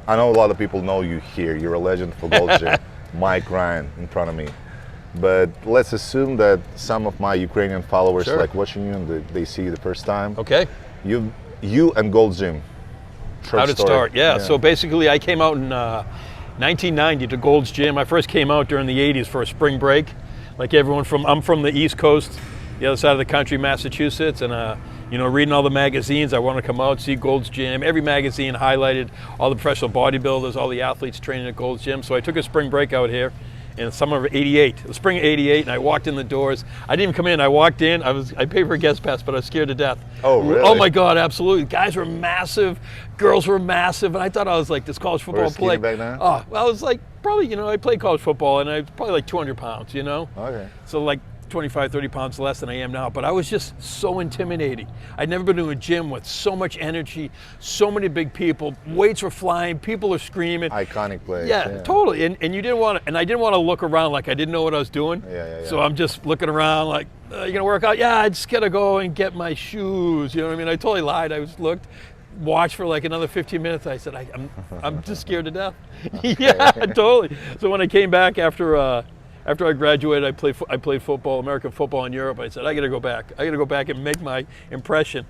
I know a lot of people know you here. You're a legend for GOLDS Gym. Mike Ryan in front of me. But let's assume that some of my Ukrainian followers Sure. like watching you and they see you the first time. Okay. You and GOLDS Gym. Short How did it story. start? Yeah. So basically, I came out in 1990 to GOLDS Gym. I first came out during the 80s for a spring break. Like everyone I'm from the East Coast, the other side of the country, Massachusetts, and you know, reading all the magazines, I wanted to come out, see GOLDS Gym. Every magazine highlighted all the professional bodybuilders, all the athletes training at GOLDS Gym. So I took a spring break out here in the summer of '88, the spring of '88, and I walked in the doors. I didn't even come in. I walked in. I paid for a guest pass, but I was scared to death. Oh, really? Oh my God, absolutely. Guys were massive, girls were massive, and I thought I was like this college football player. Back then? Oh, well, I was like probably, you know, I played college football, and I was probably like 200 pounds, you know. Okay. So like 25, 30 pounds less than I am now, but I was just so intimidating. I'd never been to a gym with so much energy, so many big people, weights were flying, people are screaming. Iconic place. Yeah, totally. And you didn't want to, and I didn't want to look around like I didn't know what I was doing. Yeah. So I'm just looking around like, you gonna work out? Yeah, I just gotta go and get my shoes. You know what I mean? I totally lied. I was watched for like another 15 minutes. I said, I'm just scared to death. Yeah, totally. So when I came back after I graduated, I played football, American football in Europe. I said, I got to go back. I got to go back and make my impression.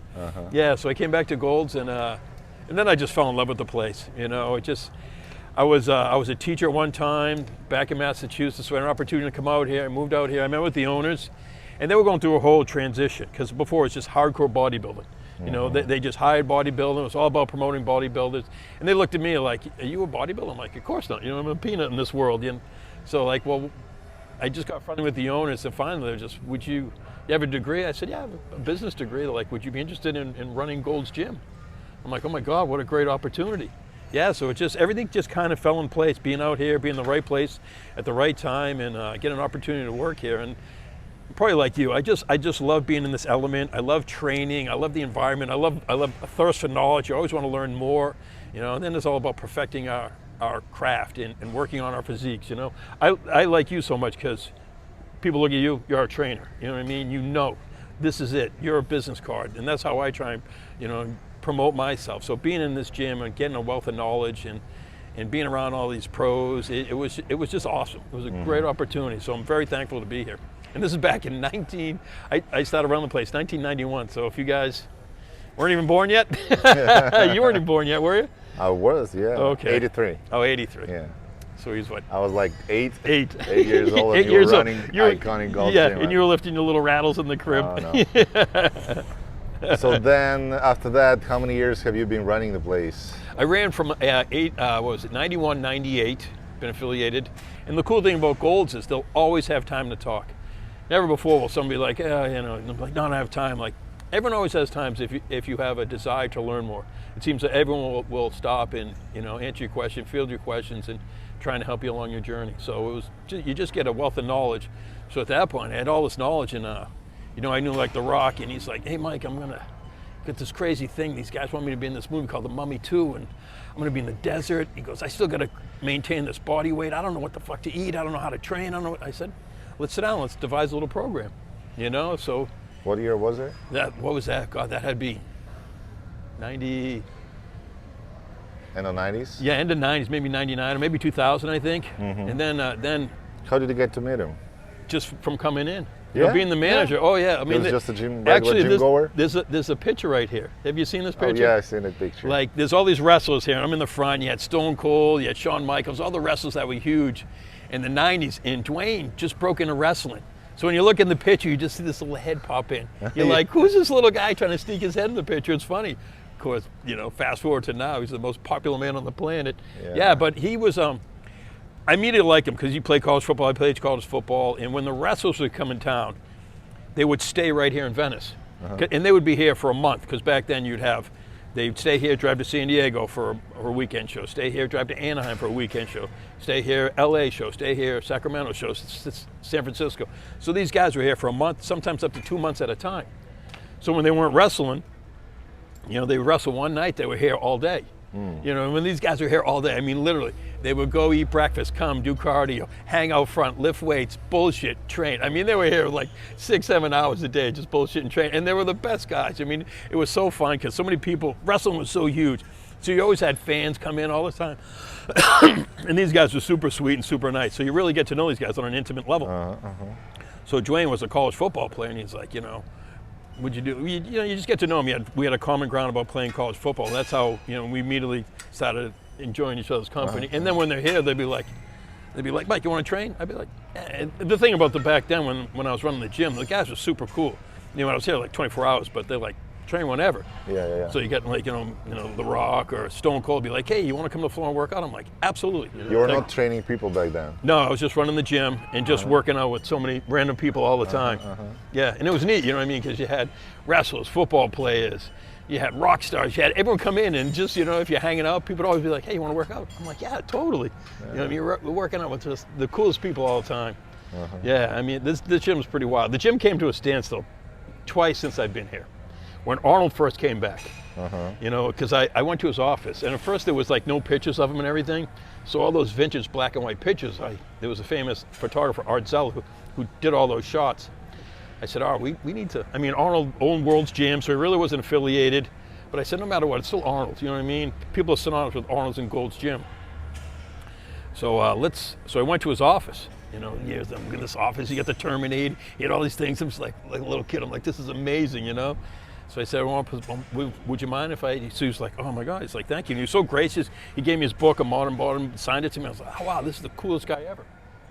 Yeah, so I came back to GOLDS, and then I just fell in love with the place. You know, I was a teacher at one time back in Massachusetts, so I had an opportunity to come out here. I moved out here. I met with the owners, and they were going through a whole transition because before it was just hardcore bodybuilding. You know, they just hired bodybuilding. It was all about promoting bodybuilders, and they looked at me like, "Are you a bodybuilder?" I'm like, "Of course not. You know, I'm a peanut in this world." And so like, well, I just got friendly with the owners, and finally they're just, you have a degree? I said, yeah, I have a business degree. They're like, would you be interested in running GOLDS Gym? I'm like, oh my God, what a great opportunity. Yeah, so everything just kind of fell in place, being out here, being in the right place at the right time, and get an opportunity to work here. And probably like you, I just love being in this element. I love training. I love the environment. I love a thirst for knowledge. You always want to learn more, you know, and then it's all about perfecting our craft and working on our physiques, you know. I like you so much because people look at you, you're a trainer, you know what I mean? You know, this is it, you're a business card, and that's how I try and, you know, promote myself. So being in this gym and getting a wealth of knowledge and being around all these pros, it was just awesome. It was a great opportunity, so I'm very thankful to be here. And this is back in I started around the place, 1991, so if you guys weren't even born yet, you weren't even born yet, were you? I was, yeah. Okay. 83. Oh, 83. Yeah. So he's what? I was like 8 8 years old, and 8 you years were old. running iconic GOLDS Yeah, Gym, and you were lifting your little rattles in the crib. Oh, no. So then, after that, how many years have you been running the place? I ran from 91, 98, been affiliated. And the cool thing about GOLDS is they'll always have time to talk. Never before will somebody like, you know, and I'm like, no, I don't have time. Like, everyone always has times if you have a desire to learn more. It seems that everyone will stop and, you know, answer your question, field your questions, and trying to help you along your journey. So it was you just get a wealth of knowledge. So at that point, I had all this knowledge, and you know, I knew like The Rock, and he's like, hey Mike, I'm gonna get this crazy thing. These guys want me to be in this movie called The Mummy 2, and I'm gonna be in the desert. He goes, I still gotta maintain this body weight. I don't know what the fuck to eat. I don't know how to train. I said, let's sit down. Let's devise a little program. You know, so. What year was it? What was that? God, that had to be 90. In the 90s? Yeah, end of 90s, maybe 99 or maybe 2000, I think. And then. How did you get to meet him? Just from coming in. Yeah? You know, being the manager. Yeah. Oh yeah, I mean, he was just a gym goer? There's There's a picture right here. Have you seen this picture? Oh yeah, I've seen that picture. Like, there's all these wrestlers here. I'm in the front. You had Stone Cold, you had Shawn Michaels, all the wrestlers that were huge in the 90s. And Dwayne just broke into wrestling. So when you look in the picture, you just see this little head pop in. You're like, who's this little guy trying to sneak his head in the picture? It's funny. Of course, you know, fast forward to now, he's the most popular man on the planet. Yeah, but he was, I immediately liked him because he played college football, I played college football, and when the wrestlers would come in town, they would stay right here in Venice. And they would be here for a month, because back then they'd stay here, drive to San Diego for a weekend show, stay here, drive to Anaheim for a weekend show, stay here, LA show, stay here, Sacramento show, San Francisco. So these guys were here for a month, sometimes up to 2 months at a time. So when they weren't wrestling, you know, they would wrestle one night, they were here all day. You know, when these guys were here all day, I mean, literally, they would go eat breakfast, come, do cardio, hang out front, lift weights, bullshit, train. I mean, they were here like 6-7 hours a day, just bullshit and train. And they were the best guys. I mean, it was so fun because so many people, wrestling was so huge. So you always had fans come in all the time. And these guys were super sweet and super nice. So you really get to know these guys on an intimate level. So Dwayne was a college football player, and he's like, you know, what'd you do? You know, you just get to know him. We had a common ground about playing college football. That's how, you know, we immediately started enjoying each other's company. And then when they're here, they'd be like, Mike, you want to train? I'd be like, eh. The thing about the back then when I was running the gym, the guys were super cool. You know, I was here like 24 hours, but they're like, train whenever. Yeah. So you get like, you know, The Rock or Stone Cold be like, hey, you want to come to the floor and work out? I'm like, absolutely. You were not training people back then? No, I was just running the gym and just working out with so many random people all the time. Yeah, and it was neat, you know what I mean? Because you had wrestlers, football players, you had rock stars, you had everyone come in and just, you know, if you're hanging out, people would always be like, hey, you want to work out? I'm like, yeah, totally. You know what I mean? We're working out with just the coolest people all the time. Yeah, I mean, this gym's pretty wild. The gym came to a standstill twice since I've been here. When Arnold first came back, you know, because I went to his office, and at first there was like no pictures of him and everything. So all those vintage black and white pictures, there was a famous photographer, Art Zell, who did all those shots. I said, Art, we need to, I mean, Arnold owned World's Gym, so he really wasn't affiliated. But I said, no matter what, it's still Arnold, you know what I mean? People are synonymous with Arnold's and Gold's Gym. So so I went to his office. You know, I'm in this office, you got the Terminator, he had all these things. I'm just like a little kid, I'm like, this is amazing, you know? So I said, would you mind if so he was like, oh my God, he's like, thank you. And he was so gracious. He gave me his book, A Modern Bottom, signed it to me. I was like, oh wow, this is the coolest guy ever,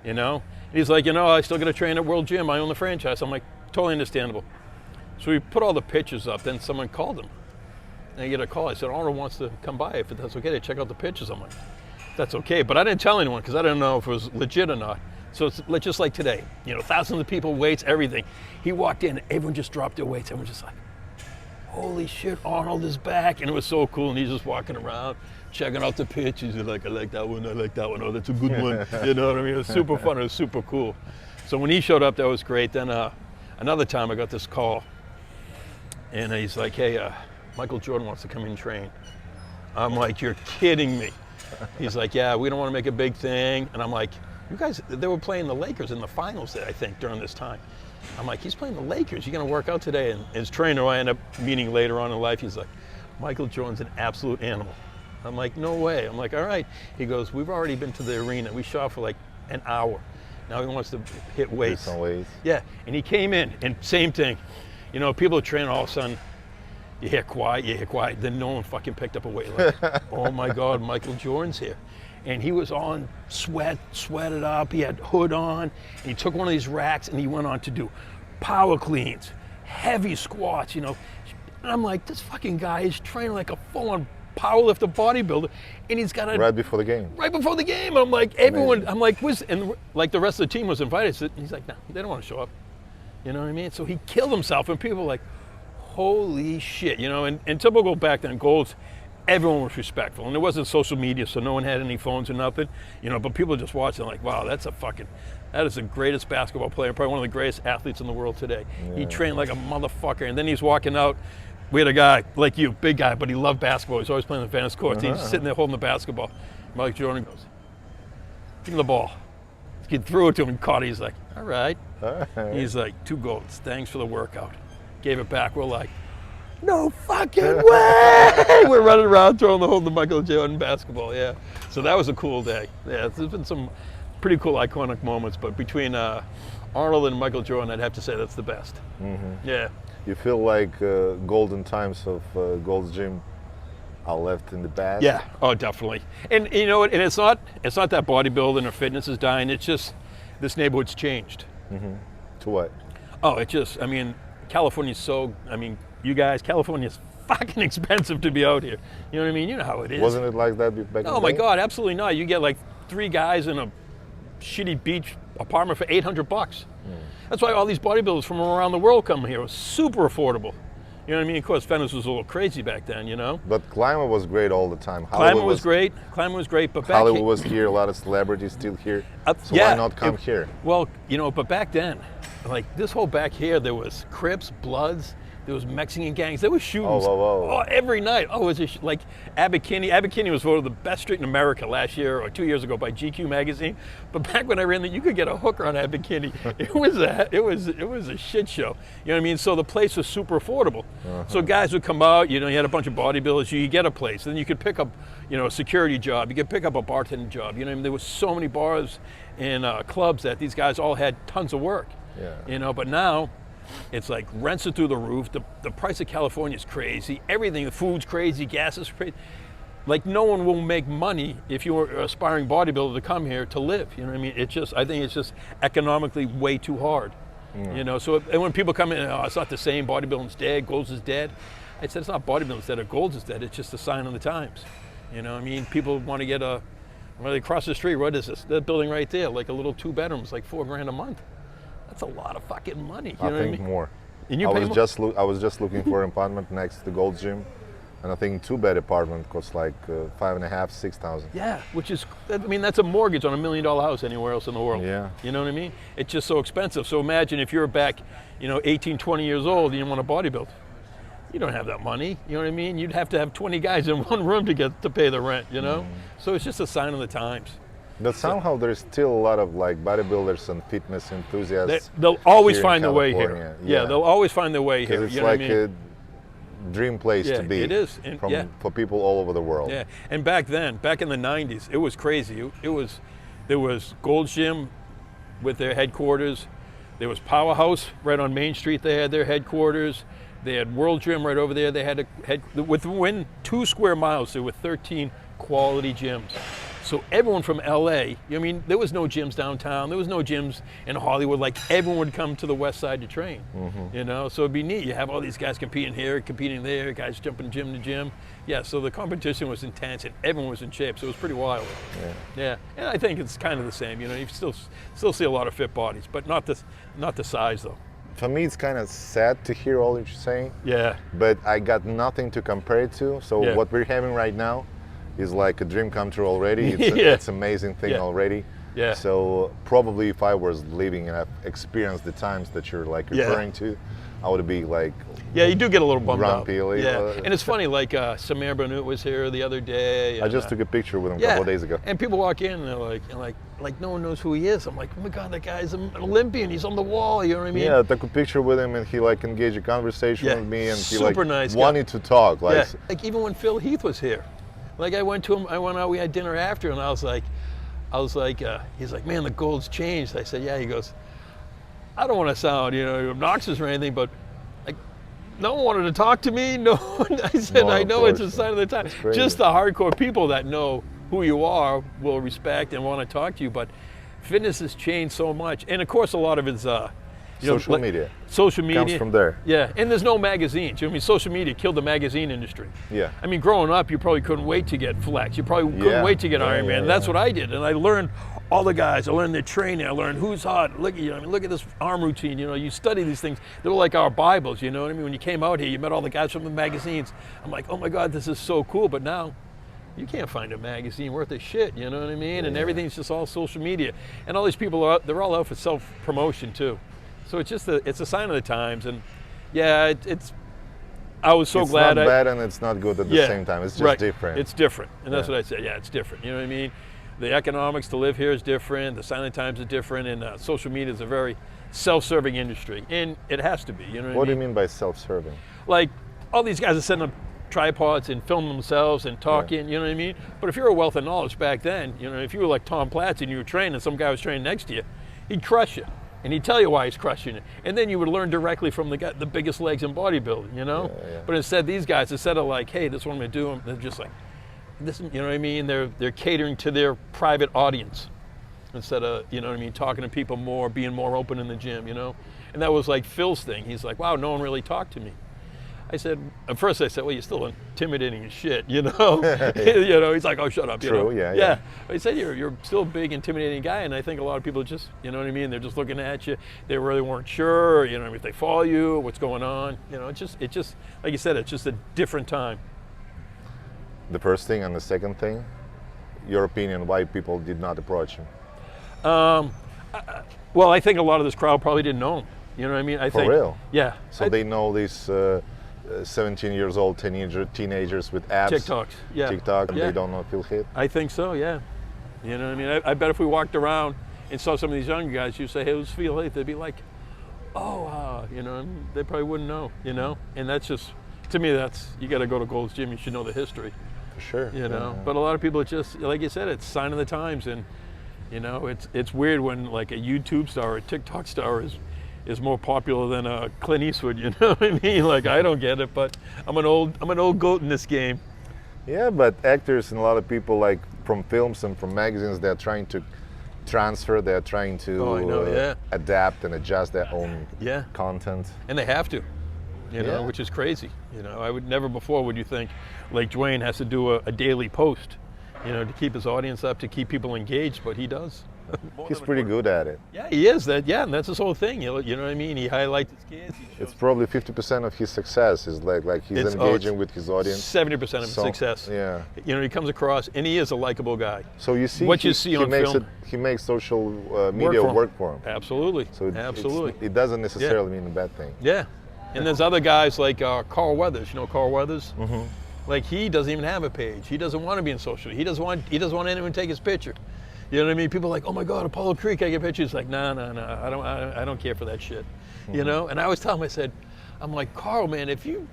you know? And he's like, you know, I still got to train at World Gym. I own the franchise. I'm like, totally understandable. So we put all the pictures up. Then someone called him. And I get a call. I said, Arnold wants to come by if that's okay to check out the pictures. I'm like, that's okay. But I didn't tell anyone because I didn't know if it was legit or not. So it's just like today, you know, thousands of people, weights, everything. He walked in, everyone just dropped their weights. Everyone just like, holy shit, Arnold is back. And it was so cool. And he's just walking around, checking out the pictures. He's like, I like that one, I like that one. Oh, that's a good one. You know what I mean? It was super fun, it was super cool. So when he showed up, that was great. Then another time I got this call. And he's like, hey, Michael Jordan wants to come in and train. I'm like, you're kidding me. He's like, yeah, we don't want to make a big thing. And I'm like, you guys, they were playing the Lakers in the finals, I think, during this time. I'm like, he's playing the Lakers. You're going to work out today? And his trainer, who I end up meeting later on in life, he's like, Michael Jordan's an absolute animal. I'm like, no way. I'm like, all right. He goes, we've already been to the arena. We shot for like an hour. Now he wants to hit weights. Yeah, and he came in, and same thing. You know, people are training, all of a sudden, you hear quiet, then no one fucking picked up a weight. Like, oh my God, Michael Jordan's here. And he was on sweated up, he had hood on, and he took one of these racks and he went on to do power cleans, heavy squats, you know. And I'm like, this fucking guy is training like a full-on powerlifter bodybuilder, and he's got a... Right before the game. Right before the game. I'm like, everyone, amazing. I'm like, and like the rest of the team was invited. So he's like, no, they don't want to show up. You know what I mean? So he killed himself, and people were like, holy shit, you know. And typical back then, Golds, everyone was respectful, and there wasn't social media, so no one had any phones or nothing, you know, but people just watching like, wow, that is the greatest basketball player, probably one of the greatest athletes in the world today. Yeah. He trained like a motherfucker, and then he's walking out. We had a guy like you, big guy, but he loved basketball. He's always playing the tennis courts. He's sitting there holding the basketball. Mike Jordan goes, give him the ball. He threw it to him and caught it. He's like, all right. He's like, 2 golds, thanks for the workout. Gave it back. We're like, no fucking way! We're running around throwing the Michael Jordan basketball, yeah. So that was a cool day. Yeah, there's been some pretty cool iconic moments, but between Arnold and Michael Jordan, I'd have to say that's the best. Yeah. You feel like golden times of Gold's Gym are left in the past? Yeah, oh, definitely. And you know, and it's not that bodybuilding or fitness is dying, it's just this neighborhood's changed. To what? Oh, it just, I mean, California's so, I mean, you guys, California's fucking expensive to be out here. You know what I mean? You know how it is. Wasn't it like that back in the day? Oh my God, absolutely not. You get like 3 guys in a shitty beach apartment for $800. That's why all these bodybuilders from around the world come here. It was super affordable. You know what I mean? Of course, Venice was a little crazy back then, you know? But climate was great all the time. Climate was great, but back Hollywood was here, a lot of celebrities still here. So yeah, why not come here? Well, you know, but back then, like this whole back here, there was Crips, Bloods, There was Mexican gangs. There was shootings whoa. every night. Oh, it was like Abercrombie. Abercrombie was voted the best street in America last year or 2 years ago by GQ magazine. But back when I ran that, you could get a hooker on Abercrombie. It was a shit show. You know what I mean? So the place was super affordable. So guys would come out. You know, you had a bunch of bodybuilders. You could get a place. Then you could pick up, you know, a security job. You could pick up a bartending job. You know what I mean? There was so many bars and clubs that these guys all had tons of work. Yeah. You know, but now it's like rents are through the roof. The price of California is crazy. Everything, the food's crazy, gas is crazy. Like no one will make money if you're an aspiring bodybuilder to come here to live. You know what I mean? I think it's just economically way too hard. You know, so and when people come in, oh, it's not the same, bodybuilding's dead, GOLDS is dead. I said, it's not bodybuilding's dead or GOLDS is dead, it's just a sign of the times. You know what I mean? People want to get when they cross the street, what is this? That building right there, like a little 2 bedrooms, like $4 grand a month. That's a lot of fucking money. You know what I mean? More. And you I pay was just looking for an apartment next to the GOLDS gym, and I think 2-bed apartment costs like 5,500, 6,000. Yeah, which is, I mean, that's a mortgage on $1 million house anywhere else in the world. Yeah. You know what I mean? It's just so expensive. So imagine if you're back, you know, 18, 20 years old and you want to bodybuild. You don't have that money. You know what I mean? You'd have to have 20 guys in one room to pay the rent. You know, so it's just a sign of the times. But somehow there's still a lot of like bodybuilders and fitness enthusiasts. They'll always here in find their way California. here. Yeah, they'll always find their way here. It's You know like what I mean? a dream place to be. It is. And, for people all over the world. Yeah, and back then, back in the 90s, it was crazy. There was GOLDS Gym with their headquarters. There was Powerhouse right on Main Street. They had their headquarters. They had World Gym right over there. They had within 2 square miles, there were 13 quality gyms. So everyone from LA, I mean, there was no gyms downtown. There was no gyms in Hollywood. Like everyone would come to the West Side to train, you know? So it'd be neat. You have all these guys competing here, competing there, guys jumping gym to gym. Yeah, so the competition was intense and everyone was in shape. So it was pretty wild. Yeah. And I think it's kind of the same. You know, you still see a lot of fit bodies, but not the size though. For me, it's kind of sad to hear all that you're saying. Yeah. But I got nothing to compare it to. So what we're having right now is like a dream come true already. It's an amazing thing already. Yeah. So probably if I was living and I've experienced the times that you're like referring to, I would be like, yeah, you do get a little bummed out. Yeah. And it's funny, like Samir Banut was here the other day. And, I just took a picture with him a couple of days ago. And people walk in and they're like no one knows who he is. I'm like, oh my God, that guy's an Olympian. He's on the wall. You know what I mean? Yeah, I took a picture with him and he like engaged a conversation with me and he like nice wanted to talk. Like, like even when Phil Heath was here, like I went out, we had dinner after, and I was like, he's like, man, the GOLDS changed. I said, yeah. He goes, I don't want to sound, you know, obnoxious or anything, but like, no one wanted to talk to me. No one. I said, I know it's a sign of the time. Just the hardcore people that know who you are will respect and want to talk to you. But fitness has changed so much, and of course, a lot of it's social media. Social media comes from there. Yeah, and there's no magazines. You know what I mean? Social media killed the magazine industry. Yeah. I mean, growing up, you probably couldn't wait to get Flex. You probably couldn't wait to get Iron Man. That's what I did, and I learned all the guys. I learned their training. I learned who's hot. Look at this arm routine. You know, you study these things. They were like our Bibles. You know what I mean? When you came out here, you met all the guys from the magazines. I'm like, oh my God, this is so cool. But now, you can't find a magazine worth a shit. You know what I mean? And everything's just all social media. And all these people they're all out for self-promotion too. So it's just it's a sign of the times, and I was so glad. It's not bad and it's not good at the same time. It's just different. It's different, and that's what I said. Yeah, it's different. You know what I mean? The economics to live here is different. The sign of the times is different, and social media is a very self-serving industry, and it has to be. You know what do you mean by self-serving? Like all these guys are setting up tripods and film themselves and talking. You know what I mean? But if you're a wealth of knowledge back then, you know, if you were like Tom Platz and you were training, and some guy was training next to you, he'd crush you. And he'd tell you why he's crushing it. And then you would learn directly from the biggest legs in bodybuilding, you know? But instead, these guys, instead of like, hey, this is what I'm gonna do, they're just like, this, you know what I mean? They're catering to their private audience instead of, you know what I mean, talking to people more, being more open in the gym, you know? And that was like Phil's thing. He's like, wow, no one really talked to me. I said, at first I said, well, you're still intimidating as shit, you know? You know, he's like, oh, shut up, you know? Yeah. I said, you're still a big, intimidating guy, and I think a lot of people just, you know what I mean? They're just looking at you. They really weren't sure, you know, if they follow you, what's going on. You know, it just, like you said, it's just a different time. The first thing and the second thing, your opinion, why people did not approach him? Well, I think a lot of this crowd probably didn't know him. You know what I mean? I For think. real? Yeah. So they know these 17 years old teenagers with abs. TikToks. Yeah. TikTok, and Yeah. they don't know feel hit. I think so. Yeah. You know what I mean? I bet if we walked around and saw some of these younger guys, you say, "Hey, who's Feel Hate?" They'd be like, "Oh, you know," and they probably wouldn't know. You know, and that's just, to me, that's, you got to go to Gold's Gym. You should know the history. For sure. You know, Yeah. but a lot of people, it's just like you said, it's sign of the times, and you know, it's weird when like a YouTube star or a TikTok star is more popular than a Clint Eastwood. You know what I mean? Like, I don't get it, but I'm an old goat in this game. Yeah, but actors and a lot of people, like from films and from magazines, they're trying to transfer, they're trying to Oh, I know, yeah. adapt and adjust their own Yeah. content. And they have to, you know, Yeah. which is crazy. You know, I would never before would you think like Dwayne has to do a daily post, you know, to keep his audience up, to keep people engaged, but he does. He's pretty good at it. Yeah, he is. That, yeah, and that's his whole thing. You know what I mean? He highlights his kids. He shows It's probably 50% of his success is like he's It's- engaging with his audience. 70% of his So, success. Yeah. You know, he comes across, and he is a likable guy. So you see, What you see on makes film. he makes social media work for him. Absolutely. So Absolutely. it doesn't necessarily mean a bad thing. Yeah. And there's other guys like Carl Weathers. You know Carl Weathers? Mm-hmm. Like, he doesn't even have a page. He doesn't want to be in social. He doesn't want anyone to take his picture. You know what I mean? People are like, "Oh my God, Apollo Creek, I get pictures." Like, no, I don't care for that shit. Mm-hmm. You know? And I always tell him, I said, I'm like, "Carl, man, if you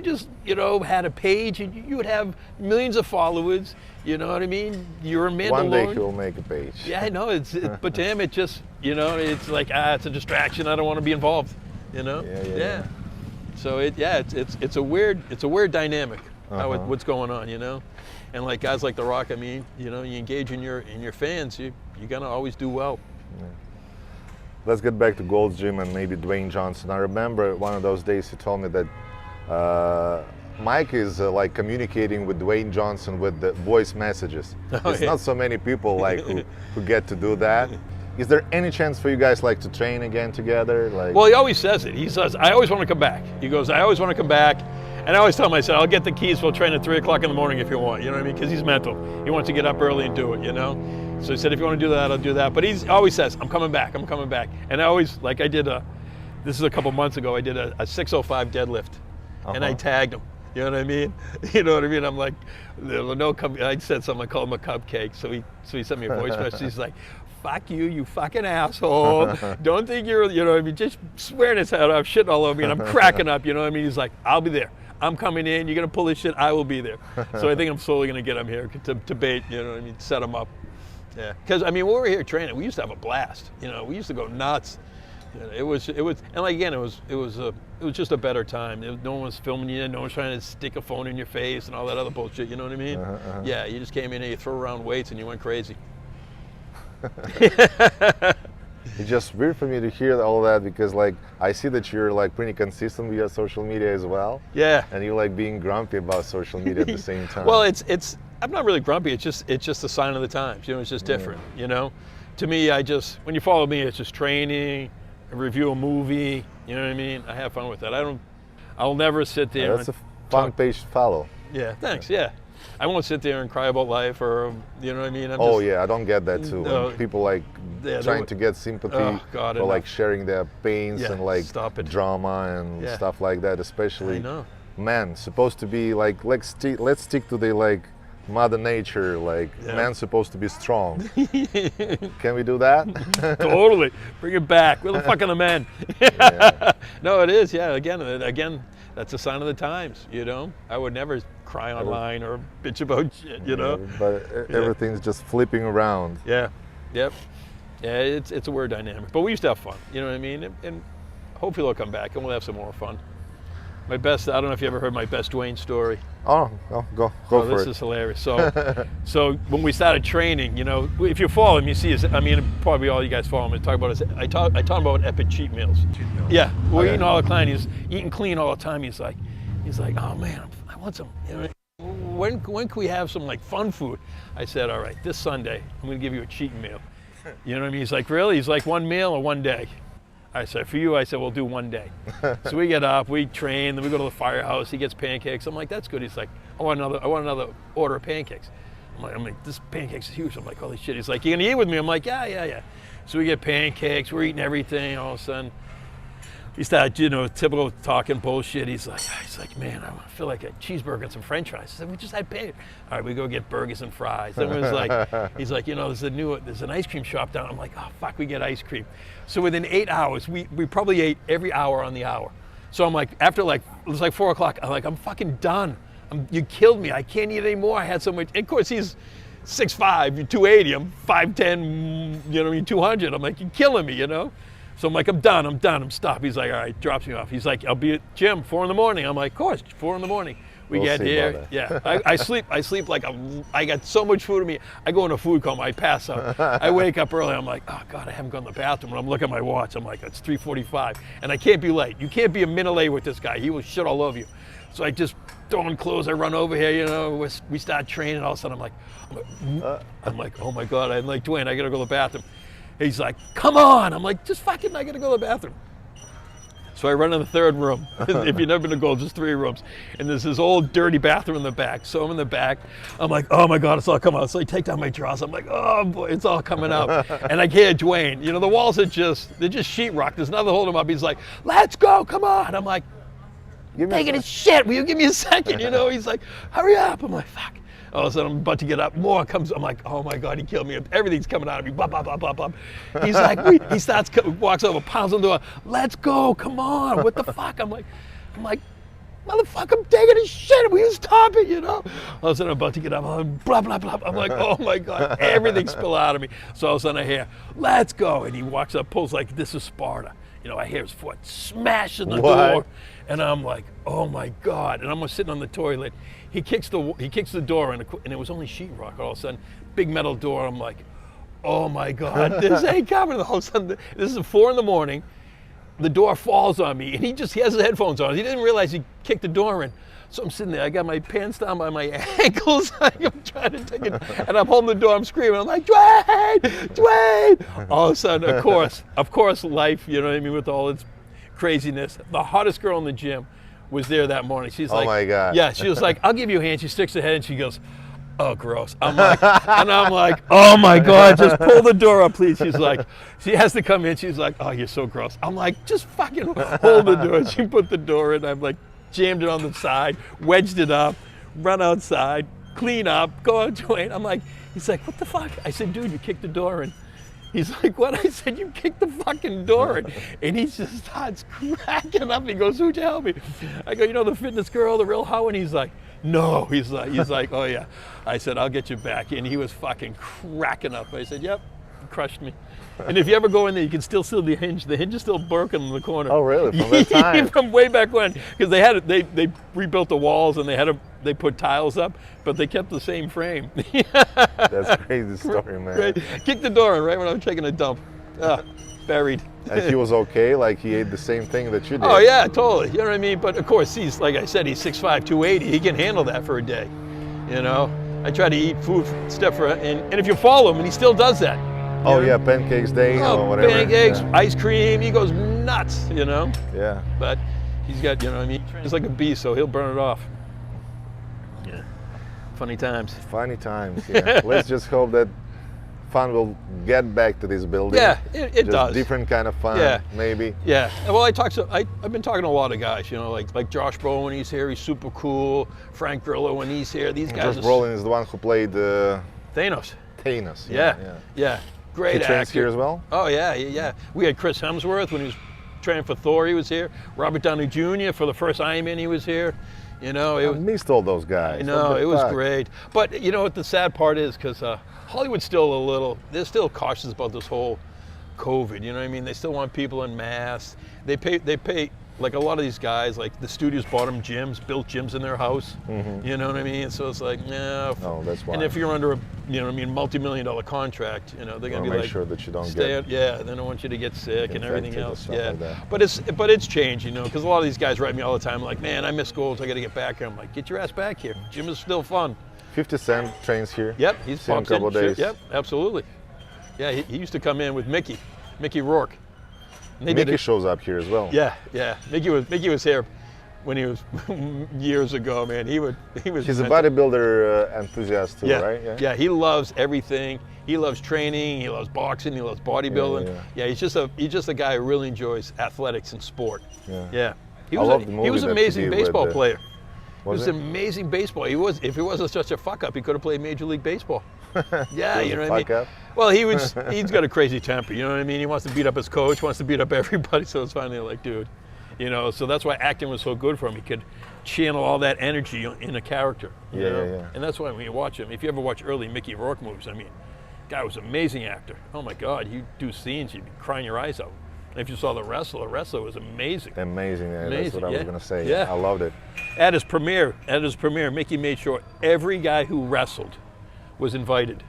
just, you know, had a page, you would have millions of followers. You know what I mean? You're a Mandalorian." One day he'll make a page. Yeah, I know. But to him, it just, you know, it's like, it's a distraction. I don't want to be involved. You know? Yeah. So it's a weird dynamic. What's going on, you know? And like guys like The Rock, I mean, you know, you engage in your fans, you're gonna always do well. Let's get back to Gold's Gym and maybe Dwayne Johnson. I remember one of those days he told me that Mike is like communicating with Dwayne Johnson with the voice messages. There's not so many people like who get to do that. Is there any chance for you guys like to train again together? Like, Well, he always says it. He says, "I always want to come back." He goes, "I always want to come back." And I always tell him, I said, "I'll get the keys. We'll train at 3 o'clock in the morning if you want." You know what I mean? Because he's mental. He wants to get up early and do it, you know? So he said, "If you want to do that, I'll do that." But he always says, "I'm coming back. I'm coming back." And I always, like I did this is a couple months ago, I did a 605 deadlift. And I tagged him. You know what I mean? You know what I mean? I'm like, I said something, I called him a cupcake. So he sent me a voice message. He's like, "Fuck you, you fucking asshole. Don't think you're," you know what I mean? Just swearing his head off, shitting all over me, and I'm cracking up, you know what I mean? He's like, "I'll be there. I'm coming in. You're going to pull this shit. I will be there." So I think I'm slowly going to get him here to bait, you know what I mean? Set him up. Yeah. Because, I mean, when we were here training, we used to have a blast. You know, we used to go nuts. You know, it was, and like, again, it was just a better time. No one was filming you. No one was trying to stick a phone in your face and all that other bullshit. You know what I mean? Yeah, you just came in and you threw around weights and you went crazy. it's just weird for me to hear all that because like I see that you're like pretty consistent with your social media as well. Yeah. And you're like being grumpy about social media at the same time. Well, it's I'm not really grumpy. It's just a sign of the times. You know, it's just different. You know, to me, when you follow me, it's just training, review a movie. You know what I mean? I have fun with that. I'll never sit there. That's a fun page to follow. Yeah. Thanks. Yeah. I won't sit there and cry about life, or you know what I mean. Yeah, I don't get that too. When people like trying to get sympathy or like sharing their pains and like drama and stuff like that, especially men supposed to be like let's stick to the like Mother Nature, like man's supposed to be strong. Can we do that? Totally. Bring it back. Where the fuck are the men? No, it is. Yeah. Again, that's a sign of the times. You know, I would never cry online or bitch about shit. You know. But everything's just flipping around. Yeah. Yep. Yeah. It's a weird dynamic, but we used to have fun. You know what I mean? And hopefully they'll come back and we'll have some more fun. I don't know if you ever heard my best Dwayne story. Oh, go for it. This is hilarious. So when we started training, you know, if you follow him, you see probably all you guys follow him. I talk about epic cheat meals. Yeah, we're eating all the time. He's eating clean all the time. He's like, "Oh man, I want some. You know, when can we have some like fun food?" I said, "All right, this Sunday, I'm going to give you a cheating meal." You know what I mean? He's like, "Really?" He's like, "1 meal or 1 day?" I said, "For you," I said, "We'll do 1 day." So we get up, we train, then we go to the firehouse. He gets pancakes. I'm like, "That's good." He's like, I want another order of pancakes." I'm like, "This pancakes is huge." I'm like, "Holy shit." He's like, "You gonna eat with me?" I'm like, yeah. So we get pancakes. We're eating everything. All of a sudden, he started, you know, typical talking bullshit. He's like, man, I feel like a cheeseburger and some French fries. I said, we just had paid. All right, we go get burgers and fries. Then it was like, he's like, you know, there's an ice cream shop down. I'm like, oh fuck, we get ice cream. So within 8 hours, we probably ate every hour on the hour. So I'm like, after like, it was like 4 o'clock. I'm like, I'm fucking done. You killed me. I can't eat anymore. I had so much. And of course, he's 6'5", 280. I'm 5'10", you know, 200. I'm like, you're killing me, you know. So I'm like, I'm done. I'm stopped. He's like, all right, drops me off. He's like, I'll be at gym 4 in the morning. I'm like, of course, 4 in the morning. We get here. Yeah, I sleep like I got so much food in me. I go in a food coma. I pass out. I wake up early. I'm like, oh God, I haven't gone to the bathroom. And I'm looking at my watch. I'm like, it's 3:45, and I can't be late. You can't be a minute late with this guy. He will shit all over you. So I just throw on clothes. I run over here. You know, we start training. All of a sudden, I'm like, oh my God. I'm like, Dwayne, I gotta go to the bathroom. He's like, come on. I'm like, just fucking, I gotta go to the bathroom. So I run in the third room. If you've never been to GOLDS, there's 3 rooms. And there's this old dirty bathroom in the back. So I'm in the back. I'm like, oh my God, it's all coming out. So I take down my drawers. I'm like, oh boy, it's all coming out. And I hear Dwayne. You know, the walls are they're just sheetrock. There's nothing holding them up. He's like, let's go, come on. I'm like, taking his shit. Will you give me a second? You know, he's like, hurry up. I'm like, fuck. All of a sudden, I'm about to get up. More comes. I'm like, oh my God, he killed me. Everything's coming out of me. Blah, blah, blah, blah, blah. He's like, he starts, walks over, pounds on the door. Let's go. Come on. What the fuck? I'm like, motherfucker, I'm taking his shit. Will you stop it? You know? All of a sudden, I'm about to get up. Blah, blah, blah. I'm like, oh my God, everything spill out of me. So all of a sudden, I hear, let's go. And he walks up, pulls like, this is Sparta. You know, I hear his foot smashing the door. And I'm like, oh my God. And I'm sitting on the toilet. He kicks the door in, and it was only sheetrock. All of a sudden, big metal door. I'm like, oh my God, this ain't coming. All of a sudden, this is 4 in the morning. The door falls on me, and he has his headphones on. He didn't realize he kicked the door in. So I'm sitting there. I got my pants down by my ankles. I'm trying to take it, and I'm holding the door. I'm screaming. I'm like, Dwayne, Dwayne. All of a sudden, of course, life. You know what I mean? With all its craziness, the hottest girl in the gym was there that morning. She's like, oh my God. Yeah, she was like, I'll give you a hand. She sticks her head and she goes, oh, gross. I'm like, oh my God, just pull the door up, please. She's like, she has to come in. She's like, oh, you're so gross. I'm like, just fucking hold the door. She put the door in. I'm like, jammed it on the side, wedged it up, run outside, clean up, go out, Dwayne. I'm like, he's like, what the fuck? I said, dude, you kicked the door in. He's like, what? I said, you kicked the fucking door in. And he just starts cracking up. He goes, who'd you help me? I go, you know the fitness girl, the real hoe? And he's like, no. He's like, oh yeah. I said, I'll get you back. And he was fucking cracking up. I said, yep, you crushed me. And if you ever go in there, you can still see the hinge. The hinge is still broken in the corner. Oh really? From that time? From way back when, because they rebuilt the walls and they put tiles up, but they kept the same frame. That's a crazy story, man. Right. Kicked the door in right when I was taking a dump. Buried. And he was okay? Like he ate the same thing that you did? Oh yeah, totally. You know what I mean? But of course, he's, like I said, he's 6'5", 280. He can handle that for a day. You know, I try to eat food step for, and if you follow him, and he still does that. Oh yeah, pancakes day or whatever. Pancakes, ice cream. He goes nuts, you know. Yeah. But he's got, you know what I mean? He's like a beast, so he'll burn it off. Yeah. Funny times. Funny times. Yeah. Let's just hope that fun will get back to this building. Yeah, it does. Different kind of fun. Yeah. Maybe. Yeah. Well, I've been talking to a lot of guys. You know, like Josh Bro when he's here, he's super cool. Frank Grillo when he's here. These guys. Josh Brolin is the one who played Thanos. Thanos. Yeah. Great he trains actor. here as well? Oh yeah. We had Chris Hemsworth when he was training for Thor. He was here. Robert Downey Jr. for the first Iron Man. He was here. You know, I missed all those guys. No, it was great. But you know what the sad part is, because Hollywood's still they're still cautious about this whole COVID. You know what I mean? They still want people in masks. They pay. Like a lot of these guys, like the studios bought them gyms, built gyms in their house. Mm-hmm. You know what I mean? So it's like, no. Oh, that's why. And if you're under a, you know what I mean, multi-million-dollar contract, you know, they're gonna be like, make sure that you don't they don't want you to get sick and everything else. Yeah. Like but it's changed, you know, because a lot of these guys write me all the time, like, man, I miss GOLDS, I got to get back here. I'm like, get your ass back here. Gym is still fun. 50 Cent trains here. Yep, he's seen him a couple days. Yep, absolutely. Yeah, he used to come in with Mickey Rourke. Mickey shows up here as well. Yeah. Mickey was here when he was years ago, man. He was. He's a bodybuilder enthusiast too, right? Yeah. He loves everything. He loves training. He loves boxing. He loves bodybuilding. Yeah, he's just a guy who really enjoys athletics and sport. Yeah. He was an amazing baseball player. He was an amazing baseball. If he wasn't such a fuck up, he could have played Major League Baseball. Yeah, you know what I mean? Well, he's got a crazy temper, you know what I mean? He wants to beat up his coach, wants to beat up everybody, so it's finally like, dude, you know, so that's why acting was so good for him. He could channel all that energy in a character. You know? And that's why when you watch him, if you ever watch early Mickey Rourke movies, I mean, guy was an amazing actor. Oh my God, you do scenes, you'd be crying your eyes out. And if you saw The Wrestler was amazing. Amazing, that's what I was going to say. Yeah. I loved it. At his premiere, Mickey made sure every guy who wrestled was invited.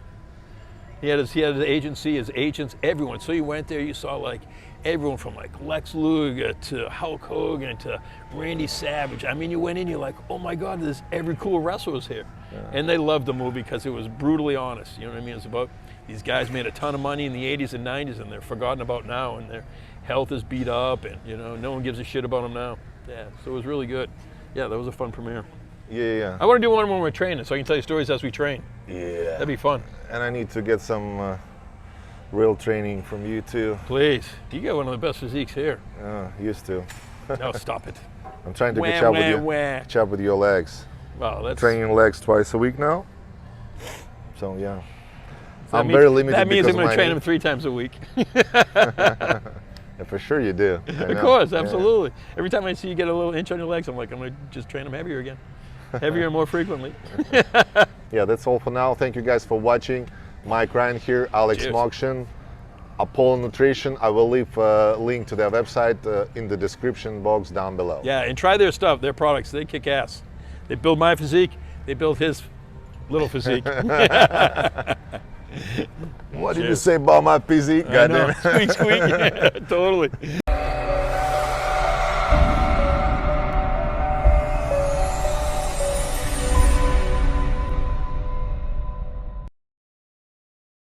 He had his agency, his agents, everyone. So you went there, you saw like everyone from like Lex Luger to Hulk Hogan to Randy Savage. I mean, you went in, you're like, oh my God, every cool wrestler was here. And they loved the movie because it was brutally honest. You know what I mean? It's about these guys made a ton of money in the 80s and 90s, and they're forgotten about now, and their health is beat up, and you know, no one gives a shit about them now. Yeah, so it was really good. Yeah, that was a fun premiere. Yeah. I want to do one when we're training, so I can tell you stories as we train. Yeah. That'd be fun. And I need to get some real training from you too. Please. You got one of the best physiques here. Used to. No, stop it. I'm trying to catch up with your legs. Well, that's training legs twice a week now. So yeah. So I'm very limited. That means I'm going to train them 3 times a week. Yeah, for sure you do. Of course, absolutely. Every time I see you get a little inch on your legs, I'm like, I'm going to just train them heavier again. Heavier and more frequently. Yeah, that's all for now. Thank you guys for watching. Mike Ryan here, Alex Mokshyn, Apollo Nutrition. I will leave a link to their website in the description box down below. Yeah, and try their stuff, their products. They kick ass. They build my physique. They build his little physique. What did you say about my physique? Goddamn. Squeak, squeak. Yeah, totally.